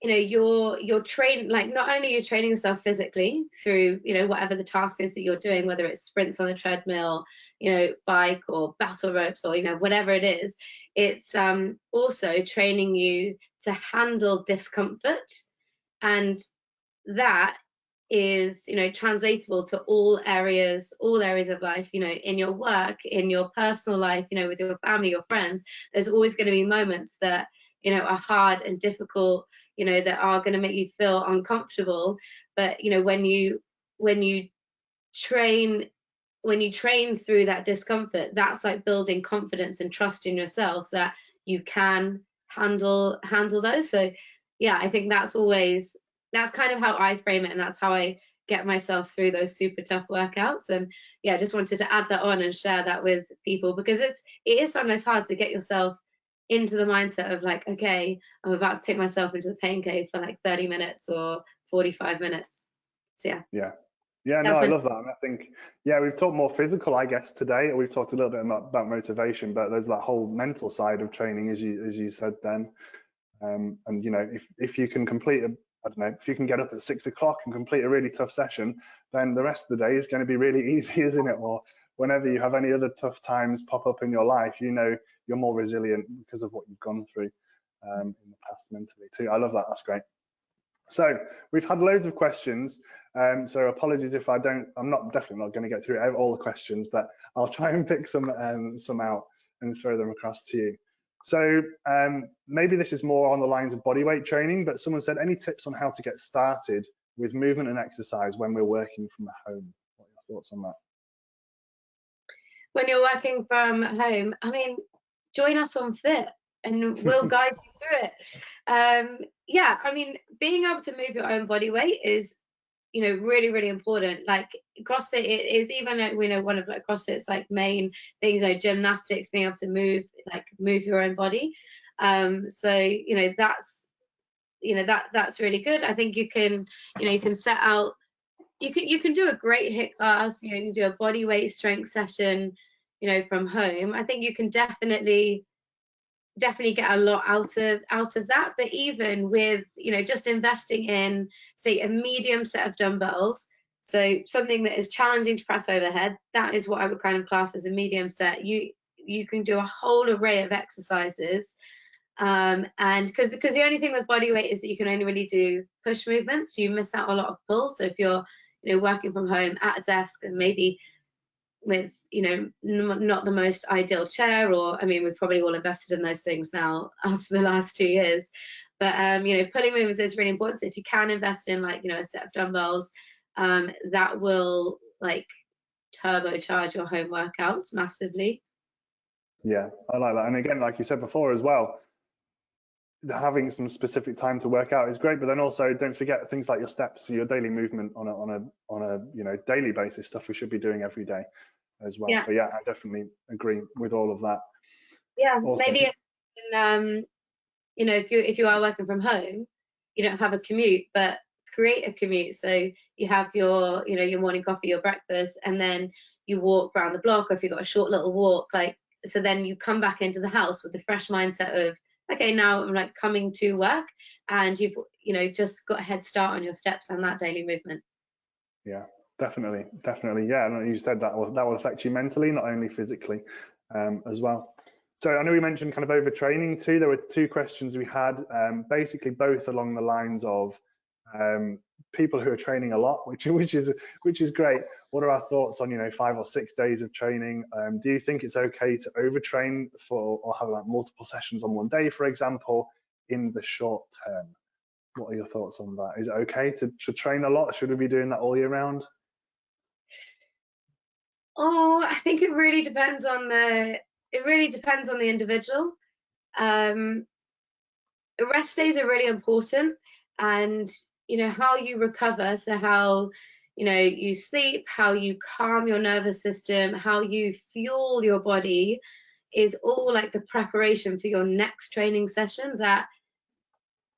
you're trained, like, not only you're training yourself physically through whatever the task is that you're doing, whether it's sprints on the treadmill, bike or battle ropes, or whatever it is, it's also training you to handle discomfort. And that is, you know, translatable to all areas of life. You know, in your work, in your personal life, you know, with your family, your friends, there's always going to be moments that, you know, are hard and difficult, you know, that are going to make you feel uncomfortable. But, you know, when you train through that discomfort, that's like building confidence and trust in yourself that you can handle those. So yeah, I think that's kind of how I frame it, and that's how I get myself through those super tough workouts. And yeah, I just wanted to add that on and share that with people, because it is sometimes hard to get yourself into the mindset of like, okay, I'm about to take myself into the pain cave for like 30 minutes or 45 minutes. So Yeah, no, I love that. And I think, yeah, we've talked more physical, I guess, today, or we've talked a little bit about motivation, but there's that whole mental side of training, as you said then. And, you know, if you can complete I don't know, if you can get up at 6 o'clock and complete a really tough session, then the rest of the day is going to be really easy, isn't it? Or whenever you have any other tough times pop up in your life, you know, you're more resilient because of what you've gone through in the past mentally too. I love that. That's great. So we've had loads of questions. So apologies if I'm definitely not going to get through all the questions, but I'll try and pick some out and throw them across to you. So maybe this is more on the lines of bodyweight training, but someone said, any tips on how to get started with movement and exercise when we're working from home? What are your thoughts on that? When you're working from home, I mean, join us on Fiit and we'll guide you through it. Yeah, I mean, being able to move your own body weight is, you know, really, really important. Like CrossFit is even, we know, one of like CrossFit's like main things, you know, gymnastics, being able to move your own body. So, you know, that's really good. I think you can set out, you can do a great HIIT class, you know, you can do a body weight strength session, you know, from home. I think you can definitely get a lot out of that. But even with, you know, just investing in, say, a medium set of dumbbells, so something that is challenging to press overhead, that is what I would kind of class as a medium set. You can do a whole array of exercises, and because the only thing with body weight is that you can only really do push movements, so you miss out a lot of pull. So if you're, you know, working from home at a desk and maybe with, you know, not the most ideal chair, or I mean, we've probably all invested in those things now after the last 2 years, but you know, pulling movements is really important. So if you can invest in, like, you know, a set of dumbbells, that will like turbocharge your home workouts massively. Yeah, I like that. And again, like you said before as well, having some specific time to work out is great, but then also don't forget things like your steps, your daily movement on a you know, daily basis, stuff we should be doing every day as well. Yeah. But yeah, I definitely agree with all of that. Yeah, awesome. Maybe you know, if you are working from home, you don't have a commute, but create a commute. So you have your, you know, your morning coffee, your breakfast, and then you walk around the block, or if you've got a short little walk, like, so then you come back into the house with the fresh mindset of, okay, now I'm like coming to work, and you've, you know, just got a head start on your steps and that daily movement. Yeah, definitely. Yeah, and you said that will affect you mentally, not only physically, as well. So I know we mentioned kind of overtraining too. There were 2 questions we had, basically both along the lines of people who are training a lot, which is great. What are our thoughts on, you know, 5 or 6 days of training? Do you think it's okay to overtrain or have like multiple sessions on one day, for example, in the short term? What are your thoughts on that? Is it okay to train a lot? Should we be doing that all year round? Oh, I think it really depends on the individual. Rest days are really important, and, you know, how you recover, so how, you know, you sleep, how you calm your nervous system, how you fuel your body, is all like the preparation for your next training session. That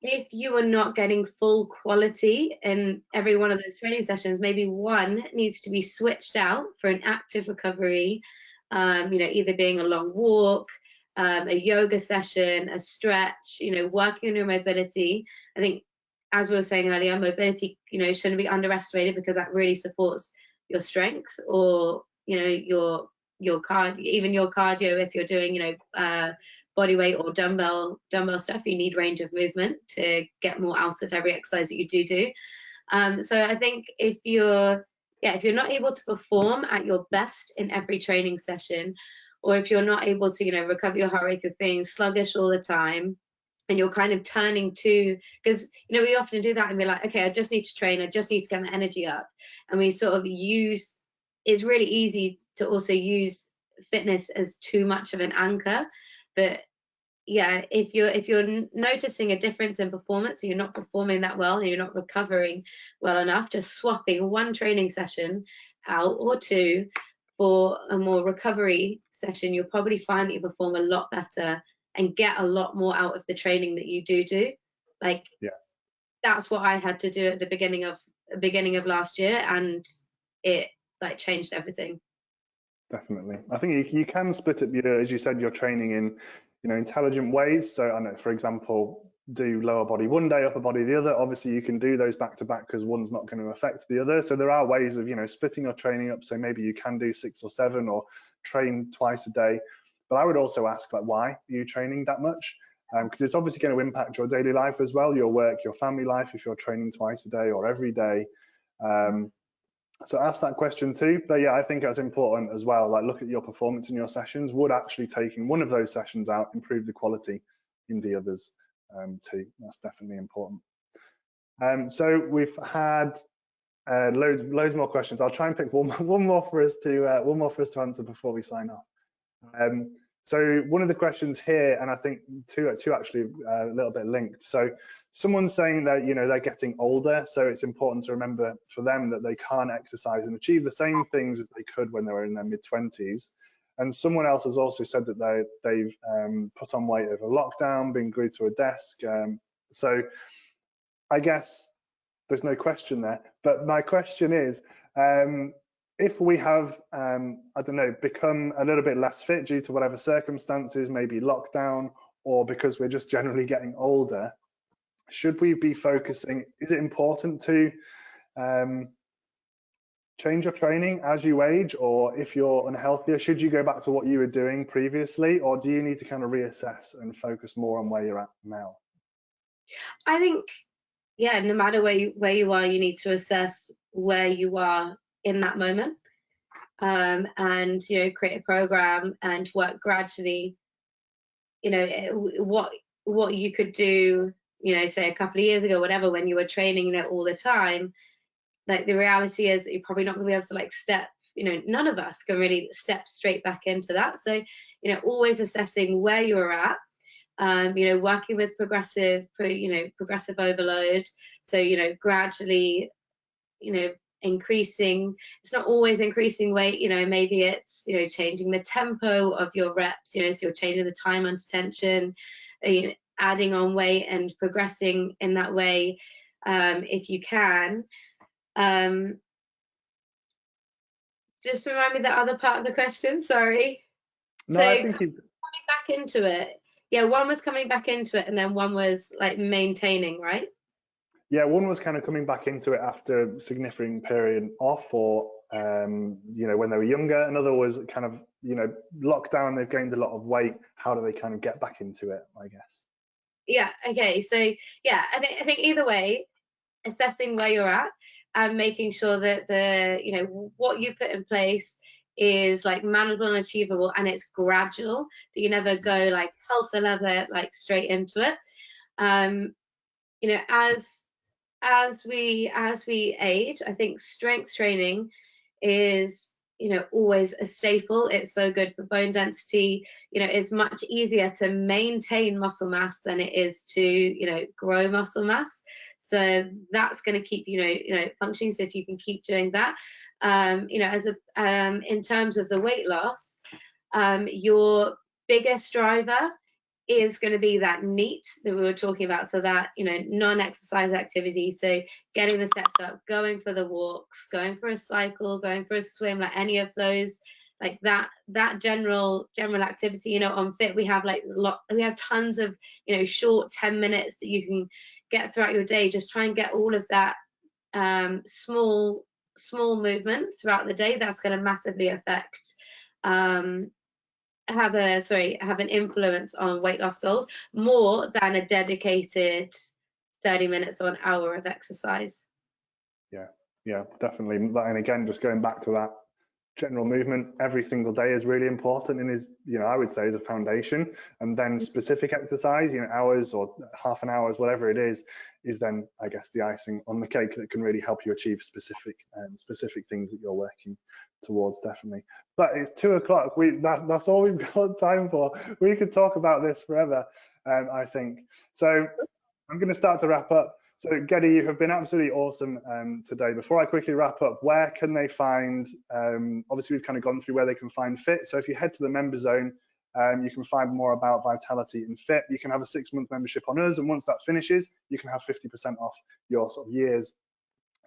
if you are not getting full quality in every one of those training sessions, maybe one needs to be switched out for an active recovery, you know, either being a long walk, a yoga session, a stretch, you know, working on your mobility. I think, as we were saying earlier, mobility, you know, shouldn't be underestimated, because that really supports your strength, or, you know, your cardio. If you're doing, you know, body weight or dumbbell stuff, you need range of movement to get more out of every exercise that you do. So I think if you're not able to perform at your best in every training session, or if you're not able to, recover your heart rate, if you're feeling sluggish all the time, and you're kind of turning to, because, we often do that and we're like, okay, I just need to train, I just need to get my energy up. And we sort of it's really easy to also use fitness as too much of an anchor. But yeah, if you're noticing a difference in performance, so you're not performing that well and you're not recovering well enough, just swapping one training session out or two for a more recovery session, you'll probably find that you perform a lot better and get a lot more out of the training that you do. Like, Yeah, that's what I had to do at the beginning of last year, and it like changed everything. definitely. I think you can split it, as you said, your training in, intelligent ways. So I know, for example, do lower body one day, upper body the other. Obviously, you can do those back to back because one's not going to affect the other. So there are ways of, splitting your training up. So maybe you can do 6 or 7 or train twice a day. But I would also ask, like, why are you training that much? Because it's obviously going to impact your daily life as well, your work, your family life, if you're training twice a day or every day. So ask that question too. But yeah, I think that's important as well. Like, look at your performance in your sessions. Would actually taking one of those sessions out improve the quality in the others too? That's definitely important. So we've had loads more questions. I'll try and pick one more for us to answer before we sign off. So one of the questions here, and I think two actually a little bit linked. So someone's saying that, they're getting older, so it's important to remember for them that they can't exercise and achieve the same things as they could when they were in their mid-20s. And someone else has also said that they've put on weight over lockdown, been glued to a desk. So I guess there's no question there. But my question is, if we have, I don't know, become a little bit less fit due to whatever circumstances, maybe lockdown, or because we're just generally getting older, should we be focusing, is it important to change your training as you age, or if you're unhealthier, should you go back to what you were doing previously, or do you need to kind of reassess and focus more on where you're at now? I think, yeah, no matter where you are, you need to assess where you are in that moment, and create a program and work gradually. What you could do, say a couple of years ago, whatever, when you were training all the time. Like, the reality is that you're probably not going to be able to like step. None of us can really step straight back into that. So, always assessing where you're at. Working with progressive overload. So, gradually, increasing. It's not always increasing weight. Maybe it's, changing the tempo of your reps. So you're changing the time under tension, adding on weight and progressing in that way, if you can. Just remind me the other part of the question. Sorry. No, So I think coming back into it. Yeah, one was coming back into it, and then one was like maintaining, right? Yeah, one was kind of coming back into it after a significant period off, or when they were younger. Another was kind of, lockdown, they've gained a lot of weight. How do they kind of get back into it, I guess? Yeah, okay. So yeah, I think either way, assessing where you're at and making sure that what you put in place is like manageable and achievable, and it's gradual, that you never go like hell for leather, like straight into it. As we age, I think strength training is always a staple. It's so good for bone density. It's much easier to maintain muscle mass than it is to grow muscle mass. So that's going to keep functioning. So if you can keep doing that, in terms of the weight loss, your biggest driver is going to be that NEAT that we were talking about. So that, non-exercise activity. So getting the steps up, going for the walks, going for a cycle, going for a swim, like any of those, like that general activity. On Fiit, we have tons of, short 10 minutes that you can get throughout your day. Just try and get all of that small movement throughout the day. That's going to massively affect have an influence on weight loss goals, more than a dedicated 30 minutes or an hour of exercise. Yeah, definitely. And again, just going back to that general movement every single day is really important, and is, I would say, is a foundation. And then specific exercise, hours or half an hour, whatever it is then, I guess, the icing on the cake that can really help you achieve specific things that you're working towards, definitely. But it's 2 o'clock. That's all we've got time for. We could talk about this forever, I think. So I'm going to start to wrap up. So Gede, you have been absolutely awesome today. Before I quickly wrap up, where can they find, obviously we've kind of gone through where they can find Fiit. So if you head to the member zone, you can find more about Vitality and Fiit. You can have a 6-month membership on us, and once that finishes, you can have 50% off your sort of year's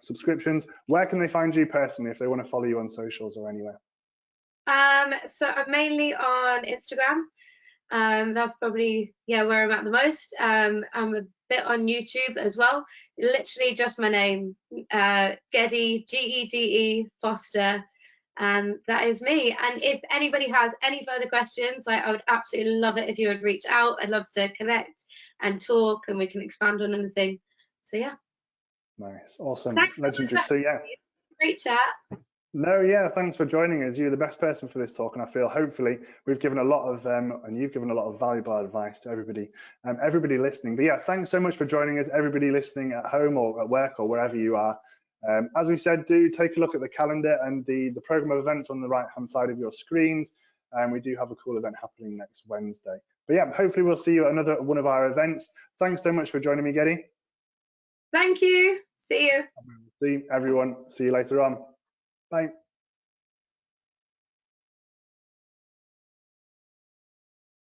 subscriptions. Where can they find you personally if they want to follow you on socials or anywhere? So I'm mainly on Instagram. That's probably where I'm at the most. I'm a bit on YouTube as well. Literally just my name, Gede, Gede Foster, and that is me. And if anybody has any further questions, I would absolutely love it if you would reach out. I'd love to connect and talk, and we can expand on anything. So yeah. Nice, awesome, Thanks legendary. So yeah, great chat. No, yeah, thanks for joining us. You're the best person for this talk, and I feel hopefully we've given a lot of, and you've given a lot of valuable advice to everybody, everybody listening. But yeah, thanks so much for joining us, everybody listening at home or at work or wherever you are. As we said, do take a look at the calendar and the program of events on the right-hand side of your screens. And we do have a cool event happening next Wednesday. But yeah, hopefully we'll see you at another one of our events. Thanks so much for joining me, Gede. Thank you. See you. See everyone. See you later on. Bye.